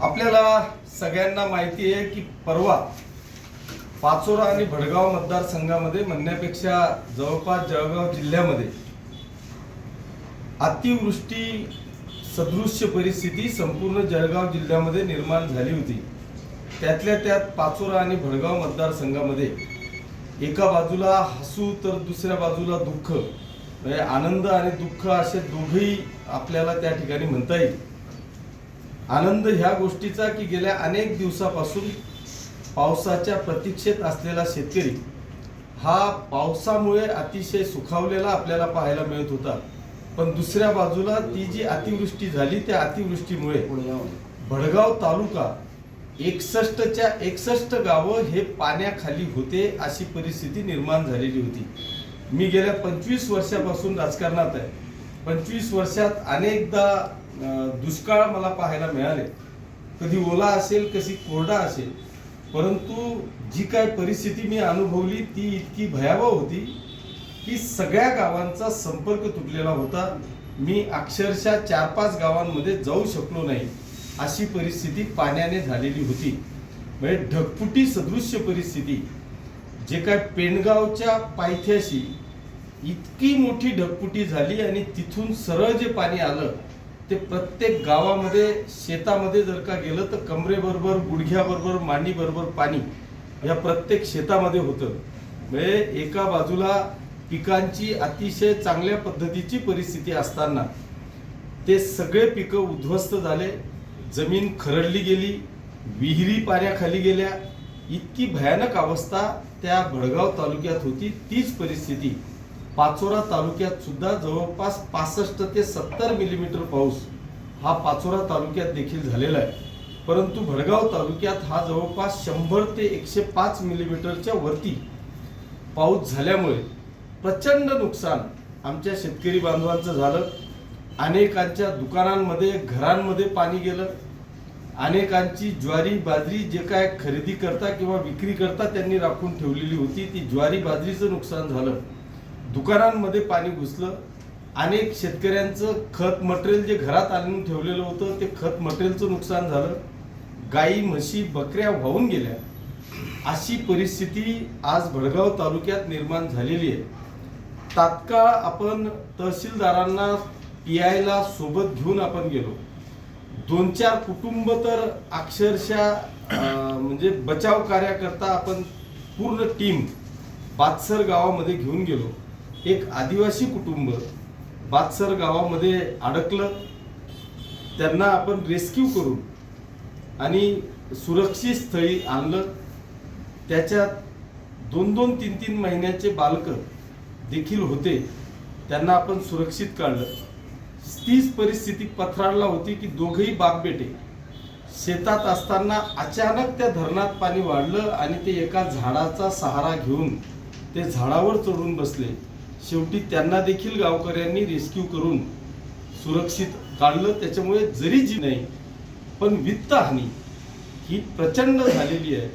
आपल्याला सगळ्यांना माहिती आहे की परवा पाचोरा आणि भडगाव मतदारसंघामध्ये म्हणण्यापेक्षा जवळपास जळगाव जिल्ह्यामध्ये अतिवृष्टी सदृश्य परिस्थिती संपूर्ण जळगाव जिल्ह्यामध्ये निर्माण झाली होती। त्यातल्या त्यात पाचोरा आणि भडगाव मतदारसंघामध्ये एका बाजूला हसू तर दुसऱ्या बाजूला दुःख, म्हणजे आनंद आणि दुःख असे दोघेही आपल्याला त्या ठिकाणी म्हणता येईल। आनंद ह्या गोष्टीचा की गेल्या अनेक दिवसापासून पावसाच्या प्रतीक्षेत असलेला शेतकरी हा पावसामुळे अतिशय सुखावलेला आपल्याला पाहायला मिळत होता। पण दुसऱ्या बाजूला ती जी अतिवृष्टी झाली त्या अतिवृष्टीमुळे भडगाव तालुका 61च्या 61 गावं हे पाण्याखाली होते, अशी परिस्थिती निर्माण झालेली होती। मी गेल्या 25 वर्षापासून राजकारणात आहे। 25 वर्षात अनेकदा दुष्काळ मला पाहायला मिळाले, कधी ओला असेल कधी कोरडा असेल, परंतु जी काय परिस्थिती मी अनुभवली ती इतकी भयावह होती की सगळ्या गावांचा संपर्क तुटलेला होता। मी अक्षरशः 4-5 गावांमध्ये जाऊ शकलो नाही, अशी परिस्थिती पाण्याने झालेली होती। म्हणजे ढगफुटी सदृश्य परिस्थिती, जे काय पेणगावच्या पायथ्याशी इतकी मोठी ढगफुटी झाली आणि तिथून सरळ जे पाणी आलं ते प्रत्येक गावामध्ये शेतामध्ये जर का गेलं तर कमरेबरोबर गुडघ्याबरोबर मांडीबरोबर पाणी या प्रत्येक शेतामध्ये होतं। म्हणजे एका बाजूला पिकांची अतिशय चांगल्या पद्धतीची परिस्थिती असताना ते सगळे पिकं उद्ध्वस्त झाले, जमीन खरडली गेली, विहिरी पाण्याखाली गेल्या, इतकी भयानक अवस्था त्या भडगाव तालुक्यात होती। तीच परिस्थिती पाचोरा तालुक्यात सुद्धा जवळपास 65 ते 70 मिलीमीटर पाऊस हा पाचोरा तालुक्यात देखील झालेला आहे। परंतु भडगाव तालुक्यात हा जवळपास 100 ते 105 मिलीमीटरच्या वरती पाऊस झाल्यामुळे प्रचंड नुकसान आमच्या शेतकरी बांधवांचं झालं। अनेकांच्या दुकानांमध्ये घरांमध्ये पाणी गेलं, अनेकांची ज्वारी बाजरी जे काय खरेदी करता किंवा विक्री करता त्यांनी राखून ठेवलेली होती ती ज्वारी बाजरीचं नुकसान झालं, दुकानांमध्ये पाणी घुसलं। अनेक शेतकऱ्यांचं खत मटेरियल जे घरात आणून ठेवलेलं होतं ते खत मटेरियलचं नुकसान झालं, गाई म्हशी बकऱ्या वाहून गेल्या, अशी परिस्थिती आज भडगाव तालुक्यात निर्माण झालेली आहे। तात्काळ आपण तहसीलदारांना पियायला सोबत घेऊन आपण गेलो। 2-4 कुटुंब तर अक्षरशः म्हणजे बचाव कार्याकरता आपण पूर्ण टीम बादसर गावामध्ये घेऊन गेलो। एक आदिवासी कुटुंब बादसर गावामध्ये अडकलं, त्यांना आपण रेस्क्यू करून आणि सुरक्षित स्थळी आणलं। त्याच्यात 2-2, 3-3 महिन्याचे बालक देखील होते, त्यांना आपण सुरक्षित काढलं। तीच परिस्थिती पथराळला होती की दोघेही बाप बेटे शेतात असताना अचानक त्या धरणात पाणी वाढलं आणि ते एका झाडाचा सहारा घेऊन ते झाडावर चढून बसले। शेवटी त्यांना देखील गावकऱ्यांनी रेस्क्यू करून सुरक्षित काढलं। त्याच्यामुळे जरी जी नाही पण वित्तहानी ही प्रचंड झालेली आहे।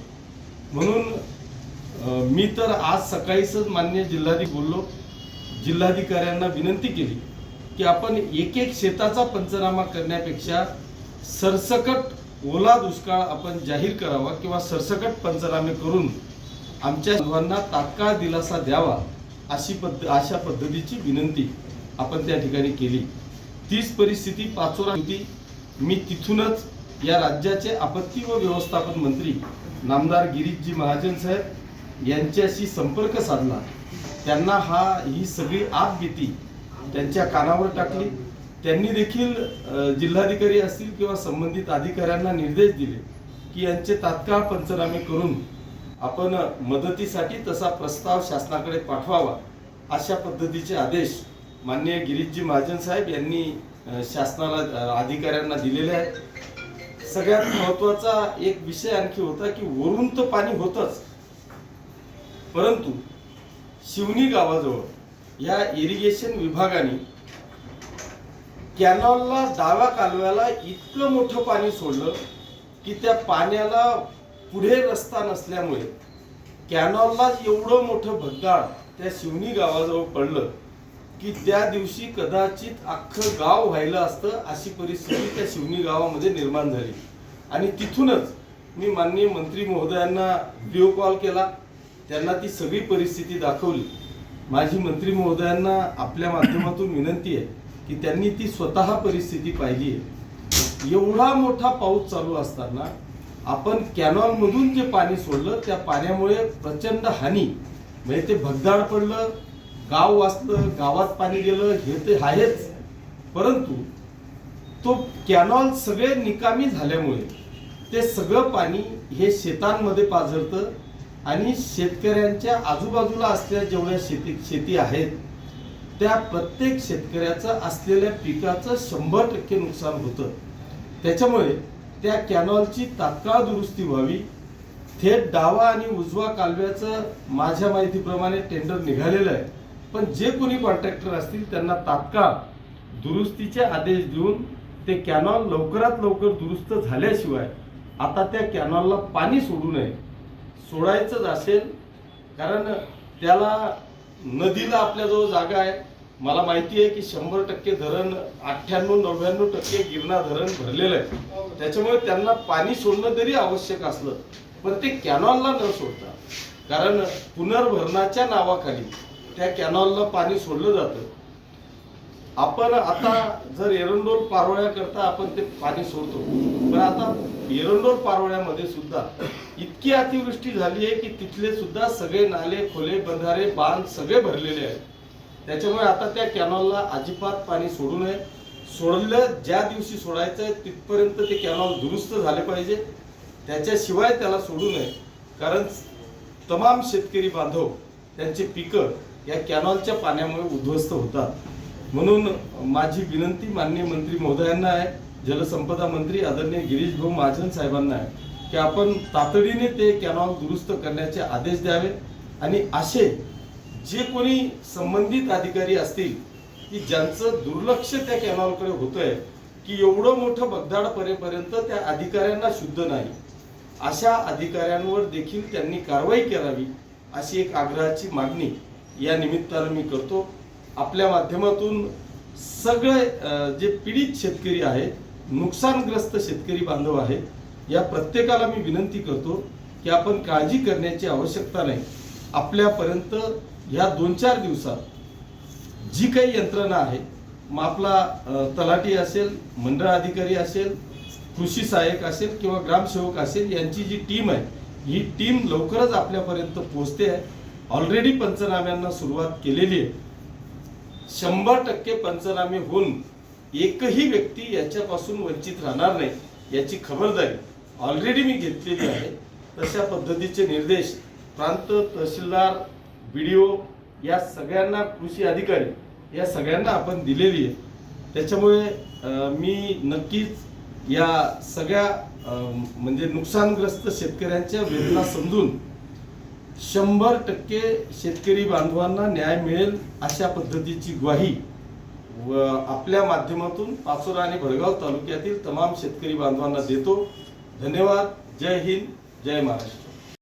म्हणून मी तर आज सकाळीच माननीय जिल्हाधिकारी बोललो, जिल्हाधिकाऱ्यांना विनंती केली की आपण एक शेताचा पंचनामा करण्यापेक्षा सरसकट ओला दुष्काळ आपण जाहीर करावा किंवा सरसकट पंचनामे करून आमच्या सर्वांना तात्काळ दिलासा द्यावा, अशा पद्धतीची विनंती आपण त्या ठिकाणी केली। तीच परिस्थिती पाचोरा होती। मी तिथूनच या राज्याचे आपत्ती व व्यवस्थापन मंत्री नामदार गिरीशजी महाजन साहेब यांच्याशी संपर्क साधला। त्यांना ही सगळी आपबीती त्यांच्या कानावर टाकली। त्यांनी देखील जिल्हाधिकारी असतील किंवा संबंधित अधिकाऱ्यांना निर्देश दिले की यांचे तात्काळ पंचनामे करून आपण मदतीसाठी तसा प्रस्ताव शासनाकडे पाठवावा, अशा पद्धतीचे आदेश माननीय गिरीशजी महाजन साहेब यांनी शासनाला अधिकाऱ्यांना दिलेले आहेत। सगळ्यात महत्त्वाचा एक विषय आणखी होता की वरून तर पाणी होतच, परंतु शिवनी गावाजवळ या इरिगेशन विभागाने कॅनॉलला डाव्या कालव्याला इतकं मोठं पाणी सोडलं की त्या पाण्याला पुढे रस्ता नसल्यामुळे कॅनॉलला एवढं मोठं भगदाड त्या शिवनी गावाजवळ पडलं की त्या दिवशी कदाचित अख्खं गाव व्हायला असतं, अशी परिस्थिती त्या शिवनी गावामध्ये निर्माण झाली। आणि तिथूनच मी माननीय मंत्री महोदयांना व्हिडिओ कॉल केला, त्यांना ती सगळी परिस्थिती दाखवली. माझी मंत्री महोदयांना आपल्या माध्यमातून विनंती आहे की त्यांनी ती स्वतः परिस्थिती पाहिली आहे. एवढा मोठा पाऊस चालू असताना आपण कॅनॉलमधून जे पाणी सोडलं त्या पाण्यामुळे प्रचंड हानी, म्हणजे ते भगदाड पडलं, गाव वाचलं, गावात पाणी गेलं हे ते आहेच, परंतु तो कॅनॉल सगळे निकामी झाल्यामुळे ते सगळं पाणी हे शेतांमध्ये पाझरतं आणि शेतकऱ्यांच्या आजूबाजूला असलेल्या जेवढ्या शेती आहेत त्या प्रत्येक शेतकऱ्याचं असलेल्या पिकाचं 100% नुकसान होतं. त्याच्यामुळे त्या कॅनॉलची तात्काळ दुरुस्ती व्हावी. थेट डावा आणि उजवा कालव्याचं माझ्या माहितीप्रमाणे टेंडर निघालेलं आहे, पण जे कोणी कॉन्ट्रॅक्टर असतील त्यांना तात्काळ दुरुस्तीचे आदेश देऊन ते कॅनॉल लवकरात लवकर दुरुस्त झाल्याशिवाय आता त्या कॅनॉलला पाणी सोडू नये. सोडायचंच असेल, कारण त्याला नदीला आपल्याजवळ जागा आहे. मला माहिती आहे की 100% धरण 98-99% गिरणा धरण भरलेलं आहे. त्याच्यामुळे त्यांना पाणी सोडणं जरी आवश्यक असलं पण ते कॅनॉलला न सोडता, कारण पुनर्भरणाच्या नावाखाली त्या कॅनॉलला पाणी सोडलं जातं. आपण आता जर एरंडोल पारोळ्या करता आपण ते पाणी सोडतो, पण आता एरंडोल पारोळ्यामध्ये सुद्धा इतकी अतिवृष्टी झाली आहे की तिथले सुद्धा सगळे नाले, खोले, बंधारे, बांध सगळे भरलेले आहेत. त्याच्यामुळे आता त्या कॅनॉलला अजिबात पाणी सोडू नये. सोडलं ज्या दिवशी सोडायचं आहे तिथपर्यंत ते कॅनॉल दुरुस्त झाले पाहिजे, त्याच्याशिवाय त्याला सोडू नये. कारण तमाम शेतकरी बांधव त्यांची पिकं या कॅनॉलच्या पाण्यामुळे उद्ध्वस्त होतात. म्हणून माझी विनंती माननीय मंत्री महोदयांना आहे, जलसंपदा मंत्री आदरणीय गिरीश भाऊ महाजन साहेबांना आहे की आपण तातडीने ते कॅनॉल दुरुस्त करण्याचे आदेश द्यावे. आणि असे जे कोणी संबंधित अधिकारी असतील की ज्यांचं दुर्लक्ष त्या कॅनॉलकडे होतंय, की एवढं मोठं बगदाड परेपर्यंत त्या अधिकाऱ्यांना शुद्ध नाही, अशा अधिकाऱ्यांवर देखील त्यांनी कारवाई करावी अशी एक आग्रहाची मागणी या निमित्तानं मी करतो. आपल्या माध्यमातून सगळे जे पीडित शेतकरी आहेत, नुकसानग्रस्त शेतकरी बांधव आहेत, या प्रत्येकाला मी विनंती करतो की आपण काळजी करण्याची आवश्यकता नाही. आपल्यापर्यंत ह्या 2-4 दिवसात जी काही यंत्रणा आहे, मग आपला तलाठी असेल, मंडळ अधिकारी असेल, कृषी सहाय्यक असेल किंवा ग्रामसेवक असेल, यांची जी टीम आहे ही टीम लवकरच आपल्यापर्यंत पोहोचते आहे. ऑलरेडी पंचनाम्यांना सुरुवात केलेली आहे. 100% पंचनामे होऊन एकही व्यक्ती याच्यापासून वंचित राहणार नाही याची खबरदारी ऑलरेडी मी घेतलेली आहे. तशा पद्धतीचे निर्देश प्रांत तहसीलदार, BDO या सगळ्यांना, कृषी अधिकारी या सगळ्यांना आपण दिलेली आहे. त्याच्यामुळे मी नक्कीच या सगळ्या म्हणजे नुकसानग्रस्त शेतकऱ्यांच्या वेदना समजून 100% शेतकरी बांधवांना न्याय मिळेल अशा पद्धतीची ग्वाही व आपल्या माध्यमातून पाचोरा आणि भडगाव तालुक्यातील तमाम शेतकरी बांधवांना देतो. धन्यवाद. जय हिंद, जय महाराष्ट्र.